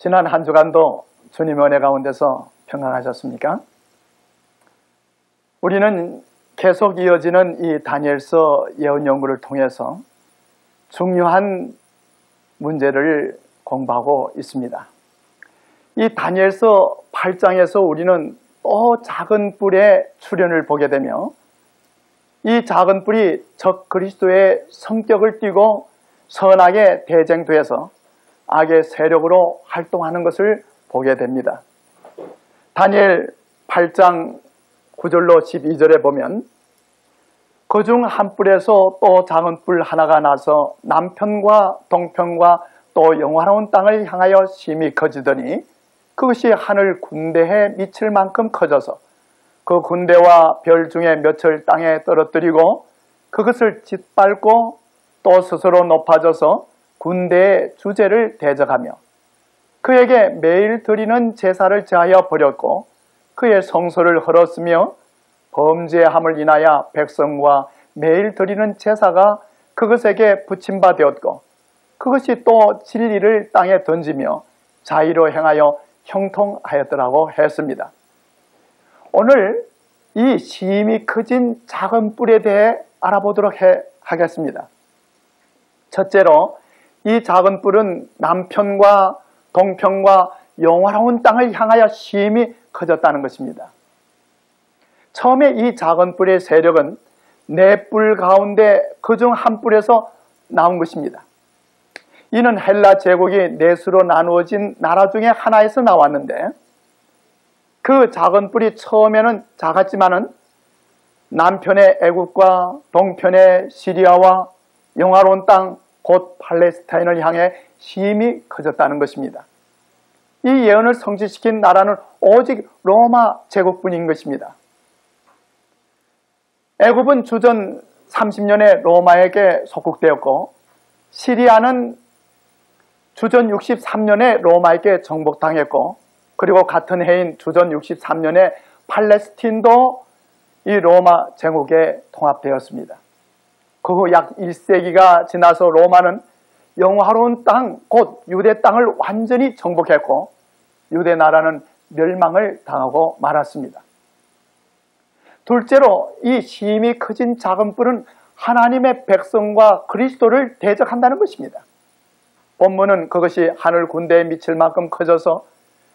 지난 한 주간도 주님의 은혜 가운데서 평안하셨습니까? 우리는 계속 이어지는 이 다니엘서 예언 연구를 통해서 중요한 문제를 공부하고 있습니다. 이 다니엘서 8장에서 우리는 또 작은 뿔의 출현을 보게 되며 이 작은 뿔이 적 그리스도의 성격을 띠고 선악에 대쟁돼서 악의 세력으로 활동하는 것을 보게 됩니다. 다니엘 8장 9절로 12절에 보면 그중 한 뿔에서 또 작은 뿔 하나가 나서 남편과 동편과 또 영화로운 땅을 향하여 심히 커지더니 그것이 하늘 군대에 미칠 만큼 커져서 그 군대와 별 중에 몇을 땅에 떨어뜨리고 그것을 짓밟고 또 스스로 높아져서 군대의 주제를 대적하며 그에게 매일 드리는 제사를 제하여 버렸고 그의 성소를 헐었으며 범죄함을 인하여 백성과 매일 드리는 제사가 그것에게 붙임바 되었고 그것이 또 진리를 땅에 던지며 자의로 행하여 형통하였더라고 했습니다. 오늘 이 심히 커진 작은 뿔에 대해 알아보도록 하겠습니다. 첫째로 이 작은 뿔은 남편과 동편과 영화로운 땅을 향하여 심히 커졌다는 것입니다. 처음에 이 작은 뿔의 세력은 네 뿔 가운데 그중 한 뿔에서 나온 것입니다. 이는 헬라 제국이 넷으로 나누어진 나라 중에 하나에서 나왔는데 그 작은 뿔이 처음에는 작았지만은 남편의 애국과 동편의 시리아와 영화로운 땅 곧 팔레스타인을 향해 심히 커졌다는 것입니다. 이 예언을 성취시킨 나라는 오직 로마 제국뿐인 것입니다. 애굽은 주전 30년에 로마에게 속국되었고 시리아는 주전 63년에 로마에게 정복당했고 그리고 같은 해인 주전 63년에 팔레스틴도 이 로마 제국에 통합되었습니다. 그 후 약 1세기가 지나서 로마는 영화로운 땅, 곧 유대 땅을 완전히 정복했고 유대 나라는 멸망을 당하고 말았습니다. 둘째로 이 심히 커진 작은 뿔은 하나님의 백성과 그리스도를 대적한다는 것입니다. 본문은 그것이 하늘 군대에 미칠 만큼 커져서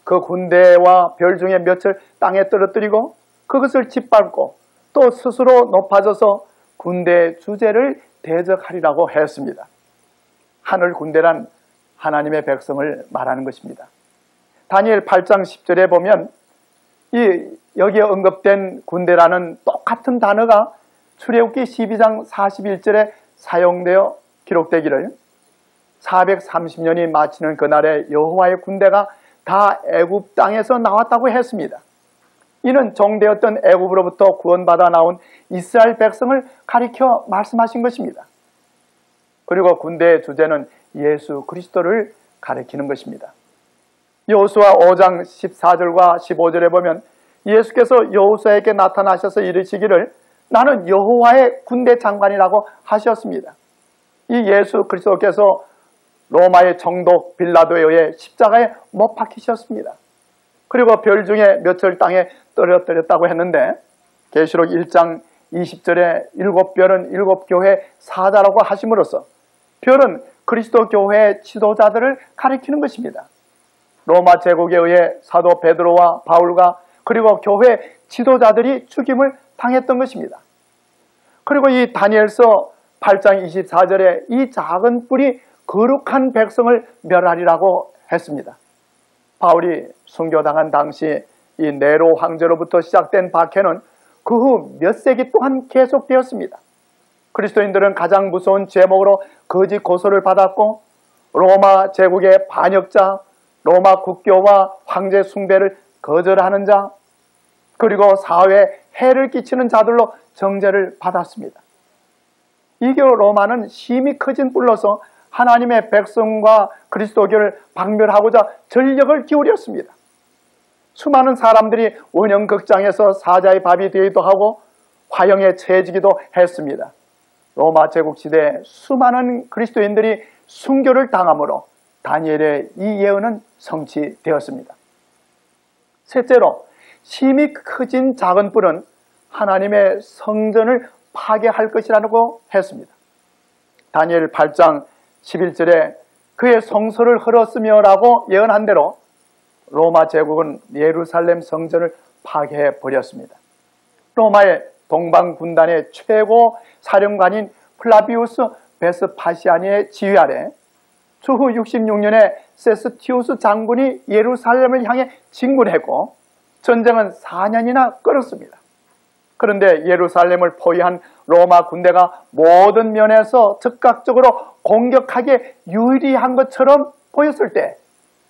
그 군대와 별 중에 몇을 땅에 떨어뜨리고 그것을 짓밟고 또 스스로 높아져서 군대의 주제를 대적하리라고 했습니다. 하늘 군대란 하나님의 백성을 말하는 것입니다. 다니엘 8장 10절에 보면 여기에 언급된 군대라는 똑같은 단어가 출애굽기 12장 41절에 사용되어 기록되기를 430년이 마치는 그날에 여호와의 군대가 다 애굽 땅에서 나왔다고 했습니다. 이는 종되었던 애굽으로부터 구원받아 나온 이스라엘 백성을 가리켜 말씀하신 것입니다. 그리고 군대의 주제는 예수 그리스도를 가리키는 것입니다. 여호수아 5장 14절과 15절에 보면 예수께서 여호수아에게 나타나셔서 이르시기를 나는 여호와의 군대 장관이라고 하셨습니다. 이 예수 그리스도께서 로마의 정독 빌라도에 의해 십자가에 못 박히셨습니다. 그리고 별 중에 몇을 땅에 떨어뜨렸다고 했는데 계시록 1장 20절에 7별은 7교회 사자라고 하심으로써 별은 그리스도 교회의 지도자들을 가리키는 것입니다. 로마 제국에 의해 사도 베드로와 바울과 그리고 교회 지도자들이 죽임을 당했던 것입니다. 그리고 이 다니엘서 8장 24절에 이 작은 뿔이 거룩한 백성을 멸하리라고 했습니다. 바울이 순교당한 당시 이 네로 황제로부터 시작된 박해는 그 후 몇 세기 동안 계속되었습니다. 그리스도인들은 가장 무서운 제목으로 거짓 고소를 받았고 로마 제국의 반역자, 로마 국교와 황제 숭배를 거절하는 자, 그리고 사회에 해를 끼치는 자들로 정죄를 받았습니다. 이게 로마는 심히 커진 뿔로서 하나님의 백성과 그리스도교를 박멸하고자 전력을 기울였습니다. 수많은 사람들이 원형극장에서 사자의 밥이 되기도 하고 화형에 처해지기도 했습니다. 로마 제국 시대에 수많은 그리스도인들이 순교를 당하므로 다니엘의 이 예언은 성취되었습니다. 셋째로, 심히 커진 작은 뿔은 하나님의 성전을 파괴할 것이라고 했습니다. 다니엘 8장 11절에 그의 성소를 헐었으며 라고 예언한 대로 로마 제국은 예루살렘 성전을 파괴해 버렸습니다. 로마의 동방 군단의 최고 사령관인 플라비우스 베스파시아니의 지휘 아래 주후 66년에 세스티우스 장군이 예루살렘을 향해 진군했고 전쟁은 4년이나 끌었습니다. 그런데 예루살렘을 포위한 로마 군대가 모든 면에서 즉각적으로 공격하기에 유리한 것처럼 보였을 때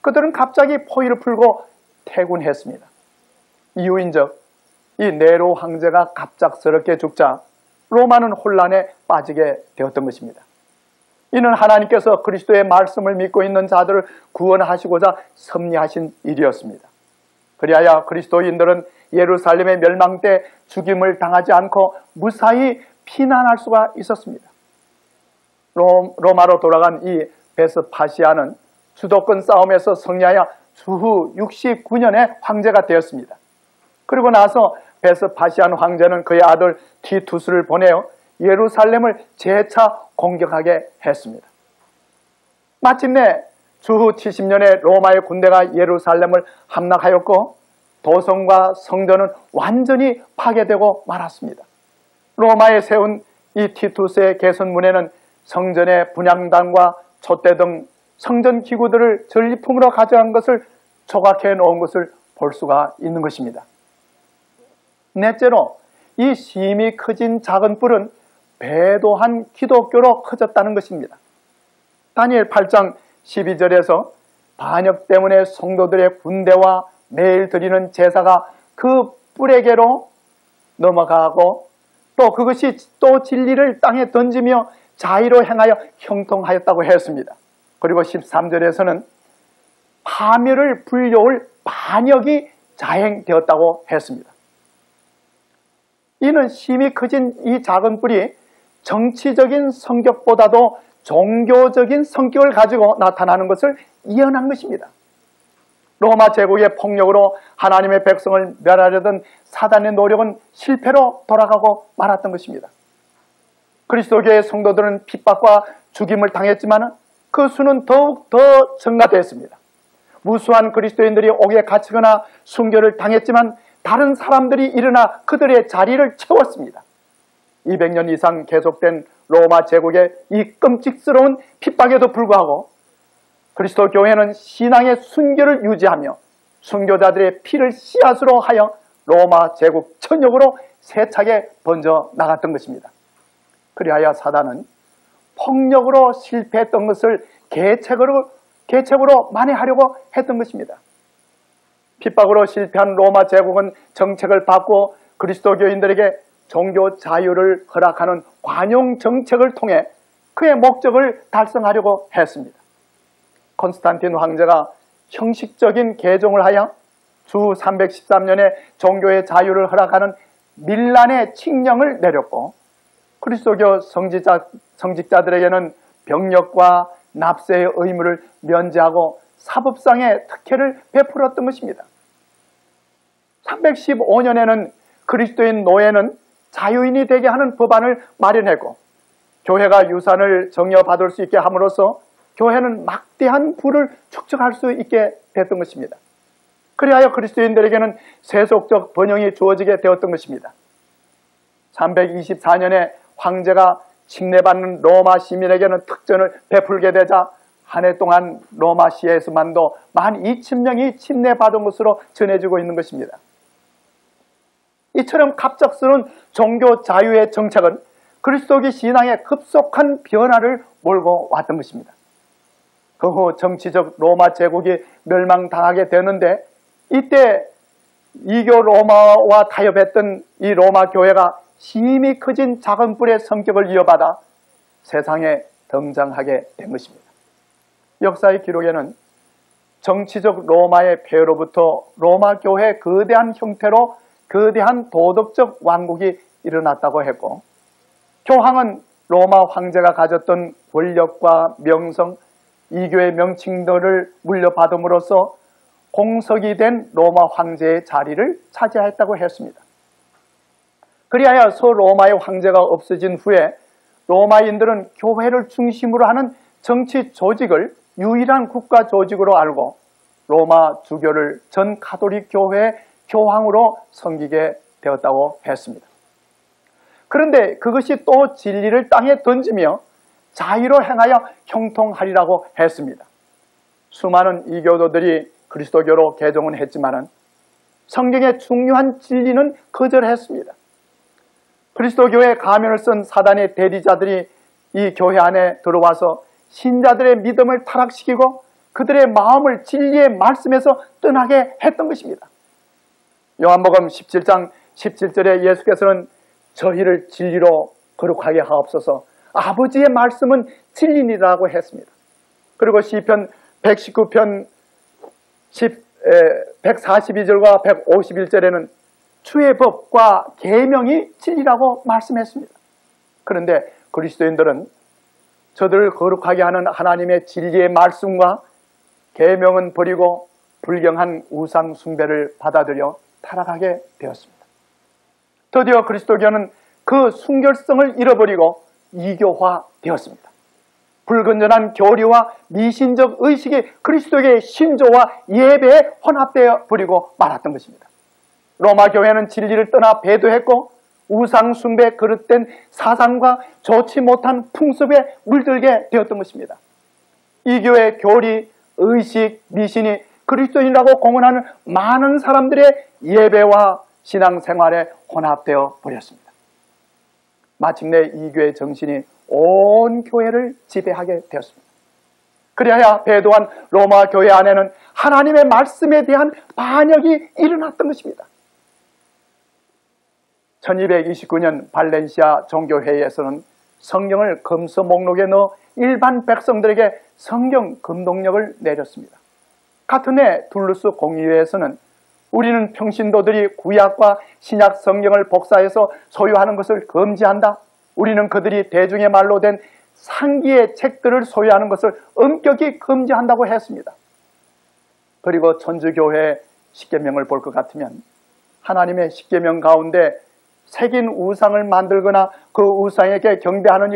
그들은 갑자기 포위를 풀고 퇴군했습니다. 이유인즉 이 네로 황제가 갑작스럽게 죽자 로마는 혼란에 빠지게 되었던 것입니다. 이는 하나님께서 그리스도의 말씀을 믿고 있는 자들을 구원하시고자 섭리하신 일이었습니다. 그리하여 그리스도인들은 예루살렘의 멸망 때 죽임을 당하지 않고 무사히 피난할 수가 있었습니다. 로마로 돌아간 이 베스파시아는 주도권 싸움에서 승리하여 주후 69년에 황제가 되었습니다. 그리고 나서 베스파시안 황제는 그의 아들 티투스를 보내어 예루살렘을 재차 공격하게 했습니다. 마침내 주후 70년에 로마의 군대가 예루살렘을 함락하였고 도성과 성전은 완전히 파괴되고 말았습니다. 로마에 세운 이 티투스의 개선문에는 성전의 분향단과 촛대 등 성전 기구들을 전리품으로 가져간 것을 조각해 놓은 것을 볼 수가 있는 것입니다. 넷째로, 이 심히 커진 작은 뿔은 배도한 기독교로 커졌다는 것입니다. 다니엘 8장 12절에서 반역 때문에 성도들의 군대와 매일 드리는 제사가 그 뿔에게로 넘어가고 또 그것이 또 진리를 땅에 던지며 자의로 행하여 형통하였다고 했습니다. 그리고 13절에서는 파멸을 불려올 반역이 자행되었다고 했습니다. 이는 심히 커진 이 작은 뿔이 정치적인 성격보다도 종교적인 성격을 가지고 나타나는 것을 예언한 것입니다. 로마 제국의 폭력으로 하나님의 백성을 멸하려던 사단의 노력은 실패로 돌아가고 말았던 것입니다. 그리스도교의 성도들은 핍박과 죽임을 당했지만 그 수는 더욱 더 증가되었습니다. 무수한 그리스도인들이 옥에 갇히거나 순교를 당했지만 다른 사람들이 일어나 그들의 자리를 채웠습니다. 200년 이상 계속된 로마 제국의 이 끔찍스러운 핍박에도 불구하고 그리스도 교회는 신앙의 순교를 유지하며 순교자들의 피를 씨앗으로 하여 로마 제국 전역으로 세차게 번져 나갔던 것입니다. 그리하여 사단은 폭력으로 실패했던 것을 계책으로 만회하려고 했던 것입니다. 핍박으로 실패한 로마 제국은 정책을 바꾸어 그리스도교인들에게 종교 자유를 허락하는 관용 정책을 통해 그의 목적을 달성하려고 했습니다. 콘스탄틴 황제가 형식적인 개종을 하여 주 313년에 종교의 자유를 허락하는 밀란의 칙령을 내렸고 그리스도교 성직자들에게는 병력과 납세의 의무를 면제하고 사법상의 특혜를 베풀었던 것입니다. 315년에는 그리스도인 노예는 자유인이 되게 하는 법안을 마련했고 교회가 유산을 정여받을 수 있게 함으로써 교회는 막대한 부를 축적할 수 있게 됐던 것입니다. 그리하여 그리스도인들에게는 세속적 번영이 주어지게 되었던 것입니다. 324년에 황제가 칙례받는 로마 시민에게는 특전을 베풀게 되자 한 해 동안 로마 시에서만도 12,000명이 침례받은 것으로 전해지고 있는 것입니다. 이처럼 갑작스러운 종교 자유의 정책은 그리스도교 신앙에 급속한 변화를 몰고 왔던 것입니다. 그 후 정치적 로마 제국이 멸망당하게 되는데 이때 이교 로마와 타협했던 이 로마 교회가 심히 커진 작은 뿔의 성격을 이어받아 세상에 등장하게 된 것입니다. 역사의 기록에는 정치적 로마의 폐허로부터 로마 교회의 거대한 형태로 거대한 도덕적 왕국이 일어났다고 했고 교황은 로마 황제가 가졌던 권력과 명성 이교의 명칭들을 물려받음으로써 공석이 된 로마 황제의 자리를 차지하였다고 했습니다. 그리하여 서로마의 황제가 없어진 후에 로마인들은 교회를 중심으로 하는 정치 조직을 유일한 국가 조직으로 알고 로마 주교를 전 가톨릭 교회의 교황으로 섬기게 되었다고 했습니다. 그런데 그것이 또 진리를 땅에 던지며 자유로 행하여 형통하리라고 했습니다. 수많은 이교도들이 그리스도교로 개종은 했지만 성경의 중요한 진리는 거절했습니다. 그리스도교의 가면을 쓴 사단의 대리자들이 이 교회 안에 들어와서 신자들의 믿음을 타락시키고 그들의 마음을 진리의 말씀에서 떠나게 했던 것입니다. 요한복음 17장 17절에 예수께서는 저희를 진리로 거룩하게 하옵소서, 아버지의 말씀은 진리니라고 했습니다. 그리고 시편 119편 142절과 151절에는 주의 법과 계명이 진리라고 말씀했습니다. 그런데 그리스도인들은 저들을 거룩하게 하는 하나님의 진리의 말씀과 계명은 버리고 불경한 우상 숭배를 받아들여 타락하게 되었습니다. 드디어 그리스도교는 그 순결성을 잃어버리고 이교화되었습니다. 불건전한 교리와 미신적 의식이 그리스도의 신조와 예배에 혼합되어 버리고 말았던 것입니다. 로마 교회는 진리를 떠나 배도했고 우상 숭배에 그릇된 사상과 좋지 못한 풍습에 물들게 되었던 것입니다. 이 교회 교리, 의식, 미신이 그리스도인이라고 공언하는 많은 사람들의 예배와 신앙생활에 혼합되어 버렸습니다. 마침내 이 교회의 정신이 온 교회를 지배하게 되었습니다. 그리하여 배도한 로마 교회 안에는 하나님의 말씀에 대한 반역이 일어났던 것입니다. 1229년 발렌시아 종교회의에서는 성경을 검서 목록에 넣어 일반 백성들에게 성경 금독령을 내렸습니다. 같은 해 둘루스 공의회에서는 우리는 평신도들이 구약과 신약 성경을 복사해서 소유하는 것을 금지한다. 우리는 그들이 대중의 말로 된 상기의 책들을 소유하는 것을 엄격히 금지한다고 했습니다. 그리고 천주교회의 십계명을 볼 것 같으면 하나님의 십계명 가운데 새긴 우상을 만들거나 그 우상에게 경배하는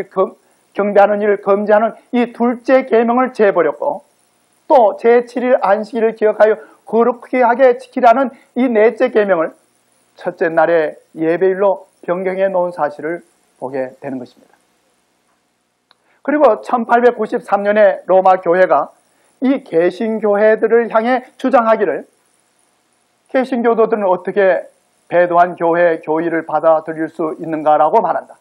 일을 금지하는 이 둘째 계명을 제버렸고, 또 제7일 안식일을 기억하여 거룩하게 하게 지키라는 이 넷째 계명을 첫째 날의 예배일로 변경해 놓은 사실을 보게 되는 것입니다. 그리고 1893년에 로마 교회가 이 개신교회들을 향해 주장하기를, 개신교도들은 어떻게 배도한 교회 교의를 받아들일 수 있는가라고 말한다.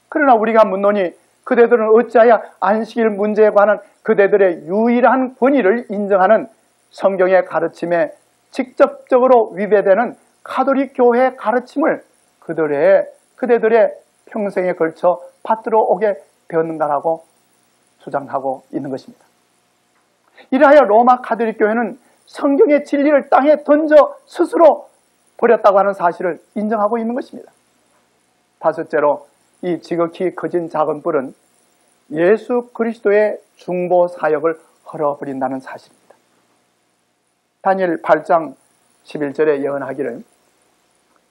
그러나 우리가 묻노니 그대들은 어찌하여 안식일 문제에 관한 그대들의 유일한 권위를 인정하는 성경의 가르침에 직접적으로 위배되는 가톨릭 교회의 가르침을 그대들의 평생에 걸쳐 받들어 오게 되었는가라고 주장하고 있는 것입니다. 이라하여 로마 가톨릭 교회는 성경의 진리를 땅에 던져 스스로 버렸다고 하는 사실을 인정하고 있는 것입니다. 다섯째로, 이 지극히 커진 작은 뿔은 예수 그리스도의 중보 사역을 헐어버린다는 사실입니다. 다니엘 8장 11절에 예언하기를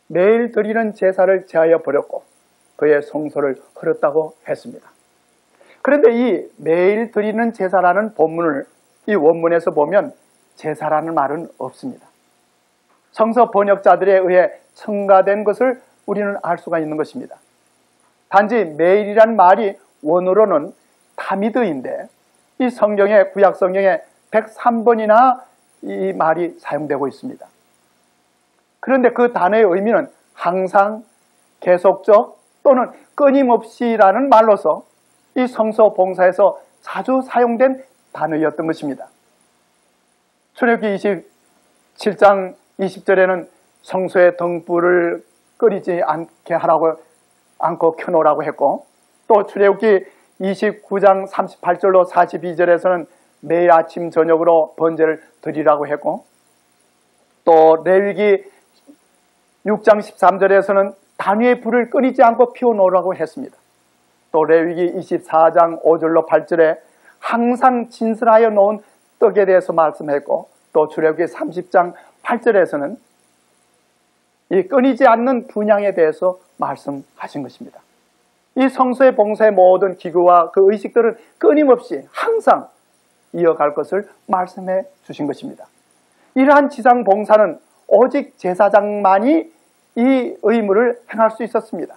매일 드리는 제사를 제하여 버렸고 그의 성소를 헐었다고 했습니다. 그런데 이 매일 드리는 제사라는 본문을 이 원문에서 보면 제사라는 말은 없습니다. 성서 번역자들에 의해 첨가된 것을 우리는 알 수가 있는 것입니다. 단지 매일이란 말이 원어로는 타미드인데 이 성경의 구약 성경에 103번이나 이 말이 사용되고 있습니다. 그런데 그 단어의 의미는 항상, 계속적 또는 끊임없이라는 말로서 이 성서 봉사에서 자주 사용된 단어였던 것입니다. 출애굽기 27장 20절에는 성소의 등불을 꺼리지 않게 하라고 않고 켜놓으라고 했고, 또 출애굽기 29장 38절로 42절에서는 매일 아침 저녁으로 번제를 드리라고 했고, 또 레위기 6장 13절에서는 단위의 불을 꺼리지 않고 피워놓으라고 했습니다. 또 레위기 24장 5절로 8절에 항상 진설하여 놓은 떡에 대해서 말씀했고, 또 출애굽기 30장 8절에서는 이 끊이지 않는 분향에 대해서 말씀하신 것입니다. 이 성소의 봉사의 모든 기구와 그 의식들은 끊임없이 항상 이어갈 것을 말씀해 주신 것입니다. 이러한 지상 봉사는 오직 제사장만이 이 의무를 행할 수 있었습니다.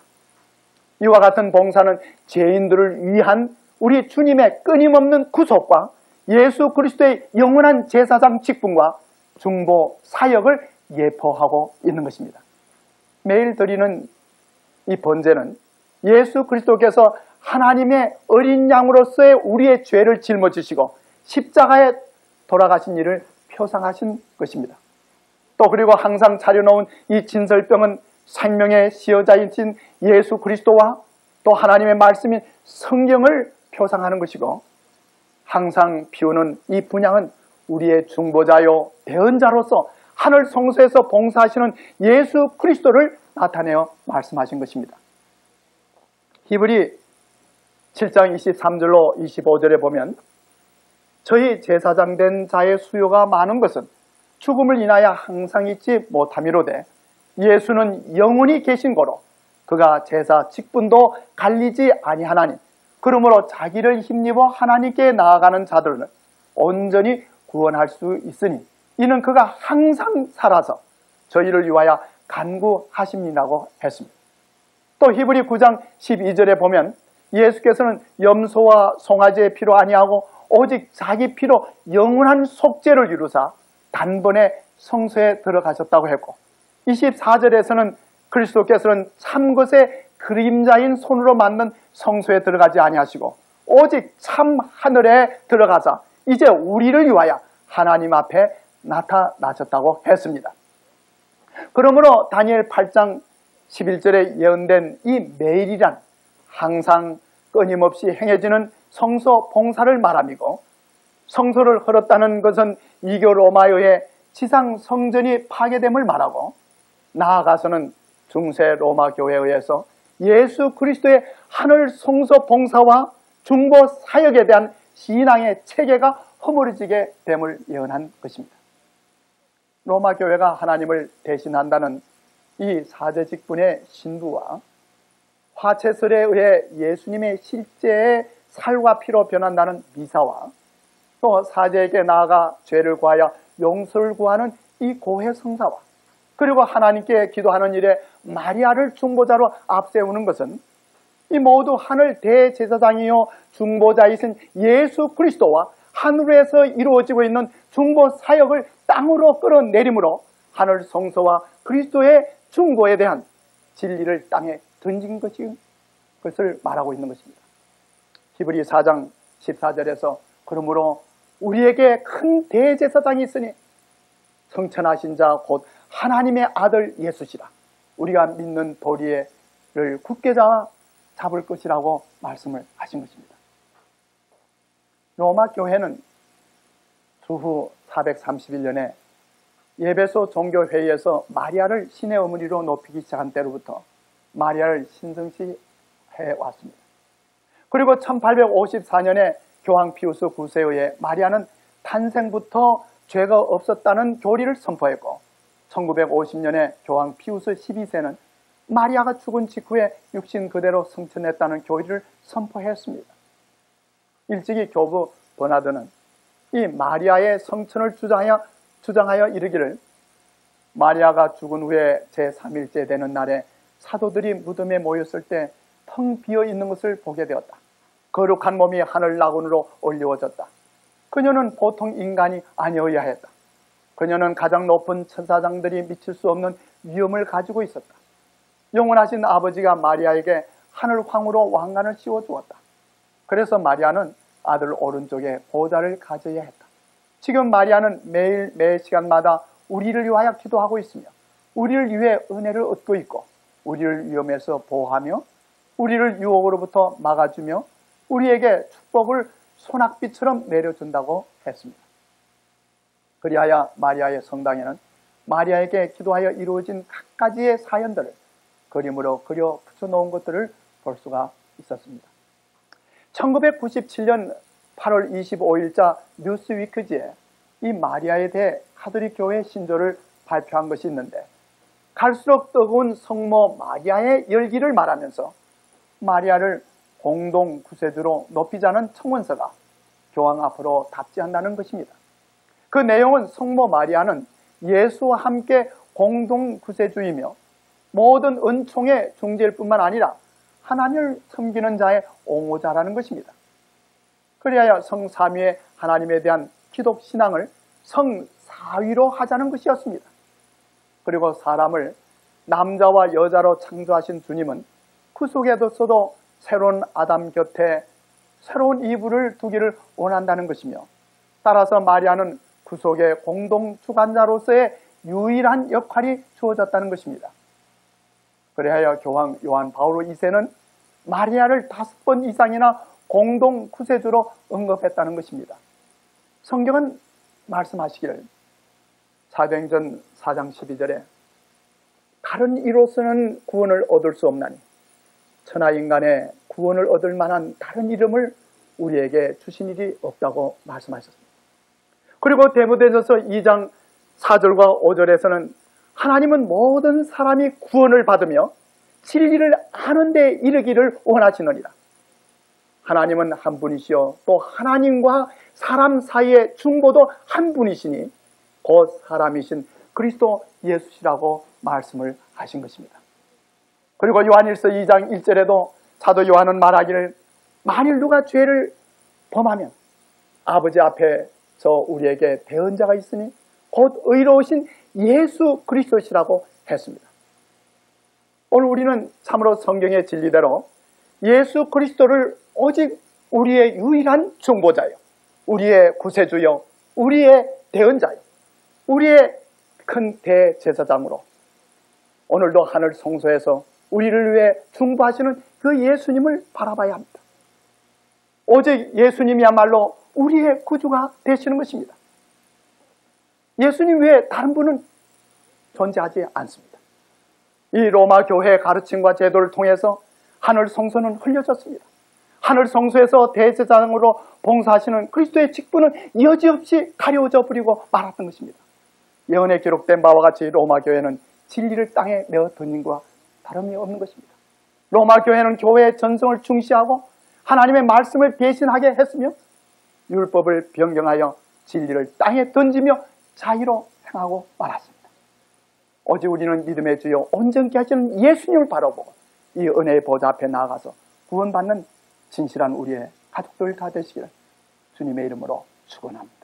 이와 같은 봉사는 죄인들을 위한 우리 주님의 끊임없는 구속과 예수 그리스도의 영원한 제사장 직분과 중보 사역을 예포하고 있는 것입니다. 매일 드리는 이 번제는 예수 그리스도께서 하나님의 어린 양으로서의 우리의 죄를 짊어지시고 십자가에 돌아가신 일을 표상하신 것입니다. 또 그리고 항상 차려놓은 이 진설병은 생명의 시여자이신 예수 그리스도와 또 하나님의 말씀인 성경을 표상하는 것이고, 항상 피우는 이 분향은 우리의 중보자요 대언자로서 하늘 성소에서 봉사하시는 예수 그리스도를 나타내어 말씀하신 것입니다. 히브리 7장 23절로 25절에 보면, 저희 제사장 된 자의 수요가 많은 것은 죽음을 인하여 항상 잊지 못함이로되 예수는 영원히 계신 거로 그가 제사 직분도 갈리지 아니하나니, 그러므로 자기를 힘입어 하나님께 나아가는 자들은 온전히 구원할 수 있으니 이는 그가 항상 살아서 저희를 위하여 간구하심이라고 했습니다. 또 히브리 9장 12절에 보면 예수께서는 염소와 송아지의 피로 아니하고 오직 자기 피로 영원한 속죄를 이루사 단번에 성소에 들어가셨다고 했고, 24절에서는 그리스도께서는 참 것의 그림자인 손으로 만든 성소에 들어가지 아니하시고 오직 참 하늘에 들어가사 이제 우리를 위하여 하나님 앞에 나타나셨다고 했습니다. 그러므로 다니엘 8장 11절에 예언된 이 매일이란 항상 끊임없이 행해지는 성소 봉사를 말함이고, 성소를 헐었다는 것은 이교 로마의 지상 성전이 파괴됨을 말하고, 나아가서는 중세 로마 교회에 의해서 예수 그리스도의 하늘 성소 봉사와 중보 사역에 대한 신앙의 체계가 허물어지게 됨을 예언한 것입니다. 로마 교회가 하나님을 대신한다는 이 사제 직분의 신부와 화채설에 의해 예수님의 실제의 살과 피로 변한다는 미사와 또 사제에게 나아가 죄를 구하여 용서를 구하는 이 고해 성사와 그리고 하나님께 기도하는 일에 마리아를 중보자로 앞세우는 것은 이 모두 하늘 대제사장이요 중보자이신 예수 그리스도와 하늘에서 이루어지고 있는 중보 사역을 땅으로 끌어내림으로 하늘 성소와 그리스도의 중보에 대한 진리를 땅에 던진 것을 말하고 있는 것입니다. 히브리 4장 14절에서 그러므로 우리에게 큰 대제사장이 있으니 성천하신 자 곧 하나님의 아들 예수시라. 우리가 믿는 도리를 굳게 잡을 것이라고 말씀을 하신 것입니다. 로마 교회는 주후 431년에 예배소 종교회의에서 마리아를 신의 어머니로 높이기 시작한 때로부터 마리아를 신성시해 왔습니다. 그리고 1854년에 교황 피우스 9세의 마리아는 탄생부터 죄가 없었다는 교리를 선포했고, 1950년에 교황 피우스 12세는 마리아가 죽은 직후에 육신 그대로 성천했다는 교리를 선포했습니다. 일찍이 교부 버나드는 이 마리아의 성천을 주장하여 이르기를, 마리아가 죽은 후에 제3일째 되는 날에 사도들이 무덤에 모였을 때 텅 비어 있는 것을 보게 되었다. 거룩한 몸이 하늘 낙원으로 올려졌다. 그녀는 보통 인간이 아니어야 했다. 그녀는 가장 높은 천사장들이 미칠 수 없는 위엄을 가지고 있었다. 영원하신 아버지가 마리아에게 하늘 황후로 왕관을 씌워주었다. 그래서 마리아는 아들 오른쪽에 보좌를 가져야 했다. 지금 마리아는 매일 매 시간마다 우리를 위하여 기도하고 있으며 우리를 위해 은혜를 얻고 있고 우리를 위험에서 보호하며 우리를 유혹으로부터 막아주며 우리에게 축복을 소낙비처럼 내려준다고 했습니다. 그리하여 마리아의 성당에는 마리아에게 기도하여 이루어진 각가지의 사연들을 그림으로 그려 붙여놓은 것들을 볼 수가 있었습니다. 1997년 8월 25일자 뉴스위크지에 이 마리아에 대해 카톨릭 교회 신조를 발표한 것이 있는데, 갈수록 뜨거운 성모 마리아의 열기를 말하면서 마리아를 공동 구세주로 높이자는 청원서가 교황 앞으로 답지한다는 것입니다. 그 내용은 성모 마리아는 예수와 함께 공동 구세주이며 모든 은총의 중재일 뿐만 아니라 하나님을 섬기는 자의 옹호자라는 것입니다. 그리하여 성삼위의 하나님에 대한 기독 신앙을 성사위로 하자는 것이었습니다. 그리고 사람을 남자와 여자로 창조하신 주님은 그 속에서도 새로운 아담 곁에 새로운 이브를 두기를 원한다는 것이며, 따라서 마리아는 그 속의 공동 주관자로서의 유일한 역할이 주어졌다는 것입니다. 그리하여 교황 요한 바오로 2세는 마리아를 5번 이상이나 공동 구세주로 언급했다는 것입니다. 성경은 말씀하시기를 사도행전 4장 12절에 다른 이로서는 구원을 얻을 수 없나니 천하 인간의 구원을 얻을 만한 다른 이름을 우리에게 주신 일이 없다고 말씀하셨습니다. 그리고 디모데전서 2장 4절과 5절에서는 하나님은 모든 사람이 구원을 받으며 진리를 아는 데 이르기를 원하시느니라. 하나님은 한 분이시요 또 하나님과 사람 사이의 중보도 한 분이시니 곧 사람이신 그리스도 예수시라고 말씀을 하신 것입니다. 그리고 요한일서 2장 1절에도 사도 요한은 말하기를 만일 누가 죄를 범하면 아버지 앞에서 우리에게 대언자가 있으니 곧 의로우신 예수 그리스도시라고 했습니다. 오늘 우리는 참으로 성경의 진리대로 예수 그리스도를 오직 우리의 유일한 중보자요, 우리의 구세주요, 우리의 대언자요, 우리의 큰 대제사장으로 오늘도 하늘 성소에서 우리를 위해 중보하시는 그 예수님을 바라봐야 합니다. 오직 예수님이야말로 우리의 구주가 되시는 것입니다. 예수님 외에 다른 분은 존재하지 않습니다. 이 로마 교회의 가르침과 제도를 통해서 하늘 성소는 흘려졌습니다. 하늘 성소에서 대제사장으로 봉사하시는 그리스도의 직분은 여지없이 가려져 버리고 말았던 것입니다. 예언에 기록된 바와 같이 로마 교회는 진리를 땅에 내어 던진 것과 다름이 없는 것입니다. 로마 교회는 교회의 전성을 중시하고 하나님의 말씀을 배신하게 했으며 율법을 변경하여 진리를 땅에 던지며 자유로 행하고 말았습니다. 오직 우리는 믿음의 주여 온전케 하시는 예수님을 바라보고 이 은혜의 보좌 앞에 나아가서 구원받는 진실한 우리의 가족들 다 되시기를 주님의 이름으로 축원합니다.